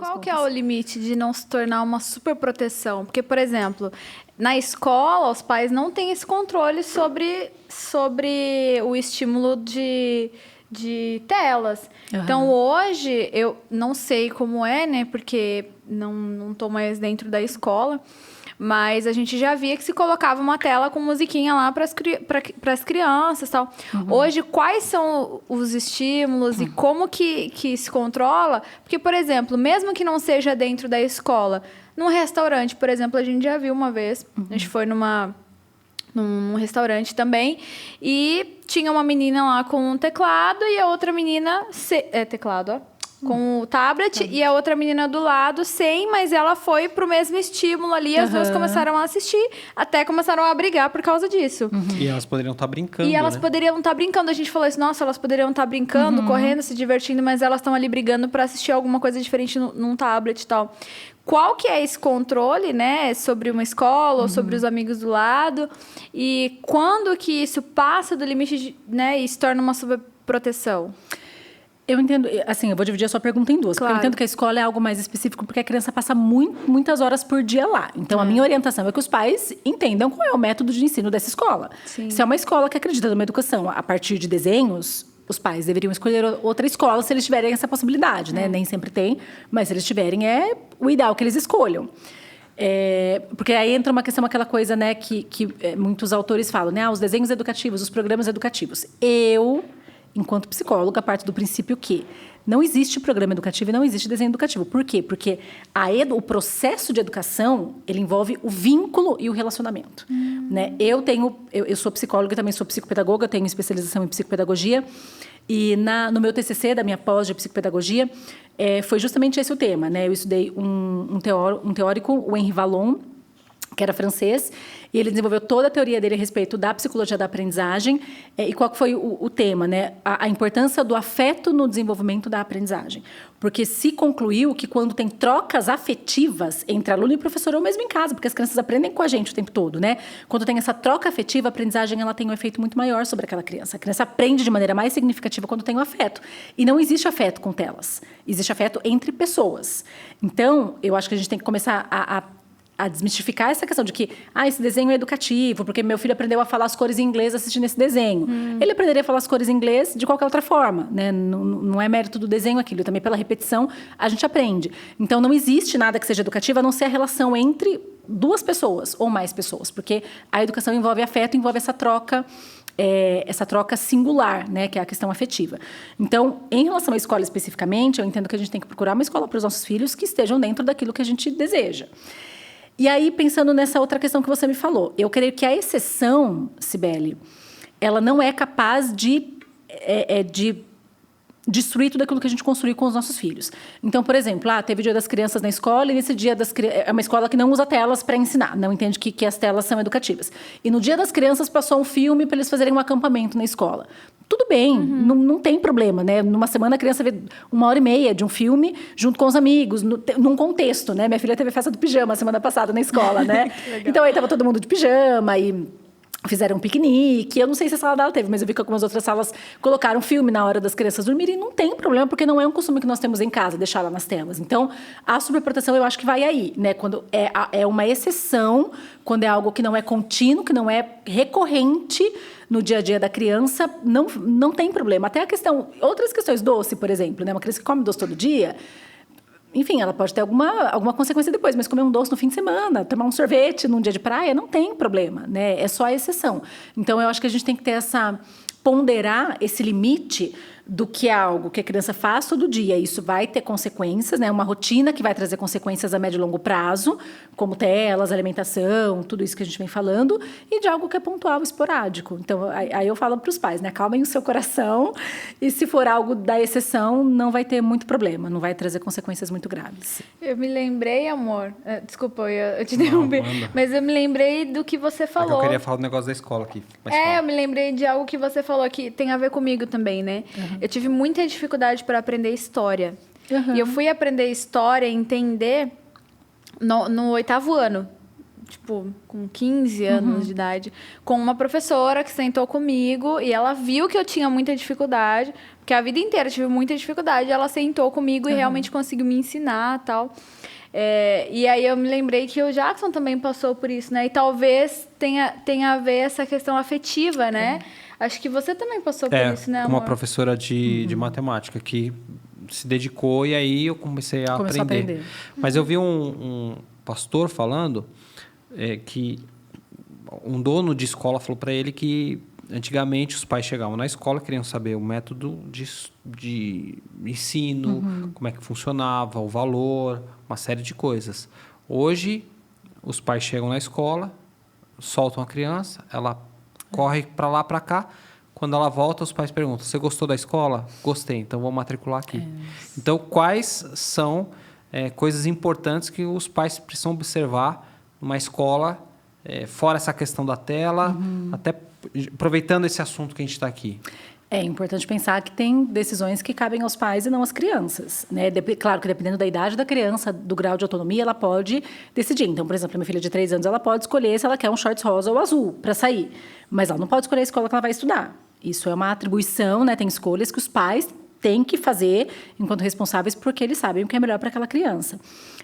Qual que é o limite de não se tornar uma superproteção? Porque, por exemplo, na escola, os pais não têm esse controle sobre o estímulo de telas. Então, hoje, eu não sei como é, né? Porque não tô mais dentro da escola. Mas a gente já via que se colocava uma tela com musiquinha lá para as crianças e tal. Hoje, quais são os estímulos e como que se controla? Porque, por exemplo, mesmo que não seja dentro da escola, num restaurante, por exemplo, a gente já viu uma vez, a gente foi num restaurante também, e tinha uma menina lá com um teclado e a outra menina... teclado, ó. Com o tablet e a outra menina do lado sem, mas ela foi pro mesmo estímulo ali. As duas começaram a assistir, até começaram a brigar por causa disso. E elas poderiam estar brincando, E elas poderiam estar brincando. A gente falou assim, nossa, elas poderiam estar brincando, correndo, se divertindo, mas elas estão ali brigando para assistir alguma coisa diferente num tablet e tal. Qual que é esse controle, né, sobre uma escola ou sobre os amigos do lado? E quando que isso passa do limite, né, e se torna uma sobreproteção? Eu entendo, assim, eu vou dividir a sua pergunta em duas. Claro. Porque eu entendo que a escola é algo mais específico, porque a criança passa muitas horas por dia lá. Então, a minha orientação é que os pais entendam qual é o método de ensino dessa escola. Sim. Se é uma escola que acredita numa educação a partir de desenhos, os pais deveriam escolher outra escola se eles tiverem essa possibilidade, né? Nem sempre tem, mas se eles tiverem, é o ideal que eles escolham. Porque aí entra uma questão, aquela coisa, né, que muitos autores falam, né? Os desenhos educativos, os programas educativos. Enquanto psicóloga, parto do princípio que não existe programa educativo e não existe desenho educativo. Por quê? Porque o processo de educação, ele envolve o vínculo e o relacionamento. Né? Eu sou psicóloga e também sou psicopedagoga, tenho especialização em psicopedagogia. E no meu TCC, da minha pós de psicopedagogia, foi justamente esse o tema. Né? Eu estudei um teórico, o Henri Vallon, que era francês, e ele desenvolveu toda a teoria dele a respeito da psicologia da aprendizagem. E qual foi o tema, né? A importância do afeto no desenvolvimento da aprendizagem. Porque se concluiu que quando tem trocas afetivas entre aluno e professor, ou mesmo em casa, porque as crianças aprendem com a gente o tempo todo, né? Quando tem essa troca afetiva, a aprendizagem ela tem um efeito muito maior sobre aquela criança. A criança aprende de maneira mais significativa quando tem o afeto. E não existe afeto com telas. Existe afeto entre pessoas. Então, eu acho que a gente tem que começar a desmistificar essa questão de que esse desenho é educativo, porque meu filho aprendeu a falar as cores em inglês assistindo esse desenho. Ele aprenderia a falar as cores em inglês de qualquer outra forma, né? Não é mérito do desenho aquilo, também pela repetição a gente aprende. Então, não existe nada que seja educativo a não ser a relação entre duas pessoas ou mais pessoas, porque a educação envolve afeto, envolve essa troca singular, né, que é a questão afetiva. Então, em relação à escola especificamente, eu entendo que a gente tem que procurar uma escola para os nossos filhos que estejam dentro daquilo que a gente deseja. E aí, pensando nessa outra questão que você me falou, eu creio que a exceção, Cibele, ela não é capaz de destruir tudo aquilo que a gente construiu com os nossos filhos. Então, por exemplo, teve o Dia das Crianças na escola, e nesse Dia das Crianças... É uma escola que não usa telas para ensinar, não entende que as telas são educativas. E no Dia das Crianças passou um filme para eles fazerem um acampamento na escola. Tudo bem, não tem problema, né? Numa semana a criança vê 1h30 de um filme junto com os amigos, num contexto, né? Minha filha teve festa do pijama semana passada na escola, né? Então aí estava todo mundo de pijama e fizeram um piquenique. Eu não sei se a sala dela teve, mas eu vi que algumas outras salas colocaram filme na hora das crianças dormirem. E não tem problema, porque não é um costume que nós temos em casa, deixar lá nas telas. Então, a superproteção eu acho que vai aí, né? Quando é uma exceção, quando é algo que não é contínuo, que não é recorrente no dia a dia da criança, não tem problema. Até outras questões, doce, por exemplo, né? Uma criança que come doce todo dia, enfim, ela pode ter alguma consequência depois, mas comer um doce no fim de semana, tomar um sorvete num dia de praia, não tem problema, né? É só a exceção. Então, eu acho que a gente tem que ter ponderar esse limite do que é algo que a criança faz todo dia. Isso vai ter consequências, né? Uma rotina que vai trazer consequências a médio e longo prazo, como telas, alimentação, tudo isso que a gente vem falando, e de algo que é pontual, esporádico. Então, aí eu falo para os pais, né? Acalmem o seu coração, e se for algo da exceção, não vai ter muito problema, não vai trazer consequências muito graves. Eu me lembrei, amor, desculpa, eu te interrompi, mas eu me lembrei do que você falou. Eu queria falar do negócio da escola aqui. Eu me lembrei de algo que você falou que tem a ver comigo também, né? Eu tive muita dificuldade para aprender história. E eu fui aprender história e entender no 8º ano. tipo, com 15 anos de idade, com uma professora que sentou comigo e ela viu que eu tinha muita dificuldade, porque a vida inteira eu tive muita dificuldade, ela sentou comigo e realmente conseguiu me ensinar e tal. E aí eu me lembrei que o Jackson também passou por isso, né? E talvez tenha a ver essa questão afetiva, né? Acho que você também passou por isso, né, amor? Uma professora de matemática que se dedicou e aí eu comecei a aprender. Mas eu vi um pastor falando que um dono de escola falou para ele que antigamente os pais chegavam na escola, queriam saber o método de ensino, como é que funcionava, o valor, uma série de coisas. Hoje, os pais chegam na escola, soltam a criança, ela corre para lá, para cá. Quando ela volta, os pais perguntam: você gostou da escola? Gostei, então vou matricular aqui. Então, quais são coisas importantes que os pais precisam observar numa escola, fora essa questão da tela, até aproveitando esse assunto que a gente está aqui? É importante pensar que tem decisões que cabem aos pais e não às crianças, né? Claro que dependendo da idade da criança, do grau de autonomia, ela pode decidir. Então, por exemplo, a minha filha de 3 anos, ela pode escolher se ela quer um shorts rosa ou azul para sair. Mas ela não pode escolher a escola que ela vai estudar. Isso é uma atribuição, né? Tem escolhas que os pais têm que fazer enquanto responsáveis porque eles sabem o que é melhor para aquela criança.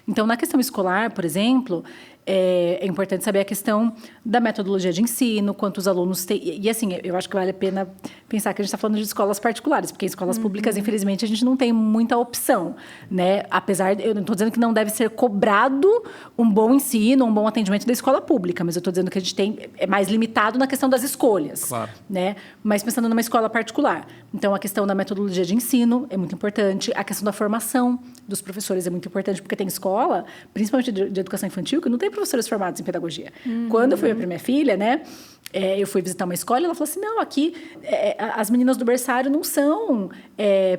Então, na questão escolar, por exemplo, é importante saber a questão da metodologia de ensino, quantos alunos têm. E, assim, eu acho que vale a pena pensar que a gente está falando de escolas particulares, porque em escolas públicas, infelizmente, a gente não tem muita opção, né? Apesar, eu não estou dizendo que não deve ser cobrado um bom ensino, um bom atendimento da escola pública, mas eu estou dizendo que a gente é mais limitado na questão das escolhas, claro, né? Mas pensando numa escola particular. Então, a questão da metodologia de ensino é muito importante, a questão da formação dos professores é muito importante, porque tem escola, principalmente de educação infantil, que não tem professores formados em pedagogia. Quando eu fui para minha filha, né, eu fui visitar uma escola e ela falou assim, não, aqui as meninas do berçário não são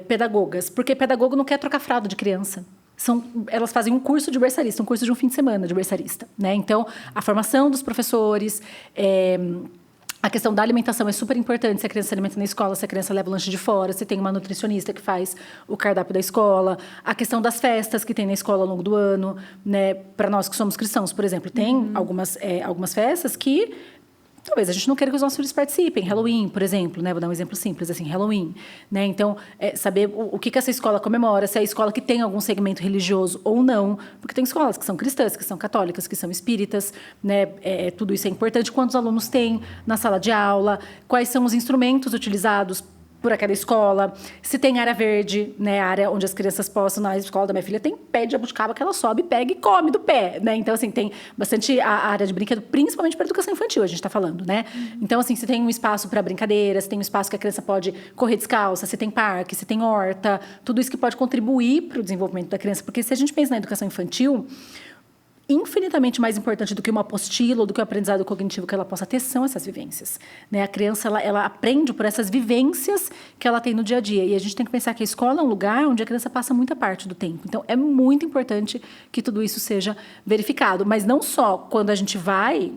pedagogas, porque pedagogo não quer trocar fralda de criança. Elas fazem um curso de berçarista, um curso de um fim de semana de berçarista, né? Então, a formação dos professores... A questão da alimentação é super importante, se a criança se alimenta na escola, se a criança leva o lanche de fora, se tem uma nutricionista que faz o cardápio da escola. A questão das festas que tem na escola ao longo do ano, né? Para nós que somos cristãos, por exemplo, tem algumas festas que talvez a gente não queira que os nossos filhos participem. Halloween, por exemplo, né? Vou dar um exemplo simples, assim, Halloween, né? Então, saber o que essa escola comemora, se é a escola que tem algum segmento religioso ou não, porque tem escolas que são cristãs, que são católicas, que são espíritas, né? Tudo isso é importante. Quantos alunos tem na sala de aula, quais são os instrumentos utilizados por aquela escola, se tem área verde, né, área onde as crianças possam, na escola da minha filha tem pé de jabuticaba que ela sobe, pega e come do pé, né? Então, assim, tem bastante a área de brinquedo, principalmente para a educação infantil, a gente está falando, né? Então, assim, se tem um espaço para brincadeira, se tem um espaço que a criança pode correr descalça, se tem parque, se tem horta, tudo isso que pode contribuir para o desenvolvimento da criança, porque se a gente pensa na educação infantil, infinitamente mais importante do que uma apostila ou do que o aprendizado cognitivo que ela possa ter são essas vivências, né? A criança, ela aprende por essas vivências que ela tem no dia a dia. E a gente tem que pensar que a escola é um lugar onde a criança passa muita parte do tempo. Então, é muito importante que tudo isso seja verificado. Mas não só quando a gente vai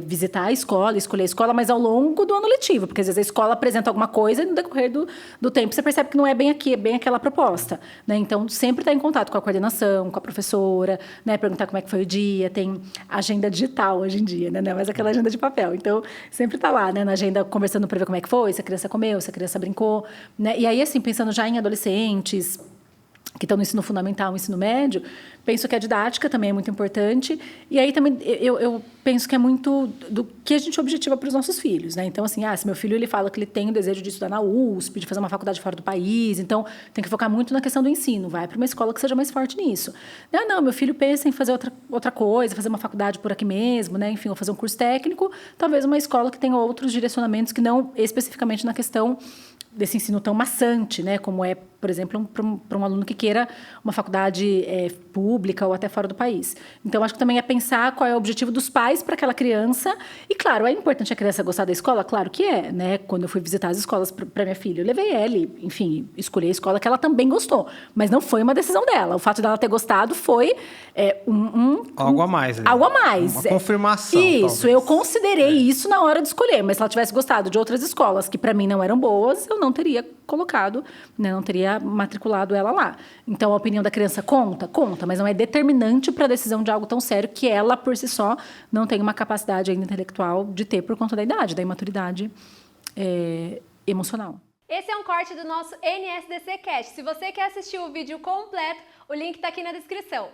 visitar a escola, escolher a escola, mas ao longo do ano letivo, porque às vezes a escola apresenta alguma coisa e no decorrer do tempo você percebe que não é bem aqui, é bem aquela proposta, né? Então, sempre estar em contato com a coordenação, com a professora, né? Perguntar como é que foi o dia, tem agenda digital hoje em dia, né? Não é mais aquela agenda de papel. Então, sempre está lá, né? Na agenda, conversando para ver como é que foi, se a criança comeu, se a criança brincou, né? E aí, assim, pensando já em adolescentes que estão no ensino fundamental, no ensino médio, penso que a didática também é muito importante. E aí também eu penso que é muito do que a gente objetiva para os nossos filhos, né? Então, assim, se meu filho ele fala que ele tem o desejo de estudar na USP, de fazer uma faculdade fora do país, então tem que focar muito na questão do ensino. Vai para uma escola que seja mais forte nisso. Não, meu filho pensa em fazer outra coisa, fazer uma faculdade por aqui mesmo, né? Enfim, ou fazer um curso técnico, talvez uma escola que tenha outros direcionamentos que não especificamente na questão desse ensino tão maçante, né? Como é, por exemplo, para um aluno que queira uma faculdade pública ou até fora do país. Então, acho que também é pensar qual é o objetivo dos pais para aquela criança. E, claro, é importante a criança gostar da escola? Claro que é, né? Quando eu fui visitar as escolas para minha filha, eu levei ela e, enfim, escolhi a escola que ela também gostou. Mas não foi uma decisão dela. O fato dela ter gostado foi algo a mais. Né? Algo a mais. Uma confirmação, isso, talvez. Eu considerei isso na hora de escolher. Mas se ela tivesse gostado de outras escolas que, para mim, não eram boas, eu não teria colocado, né, não teria matriculado ela lá. Então, a opinião da criança conta, mas não é determinante para a decisão de algo tão sério que ela, por si só, não tem uma capacidade ainda intelectual de ter por conta da idade, da imaturidade emocional. Esse é um corte do nosso NSDC Cast. Se você quer assistir o vídeo completo, o link está aqui na descrição.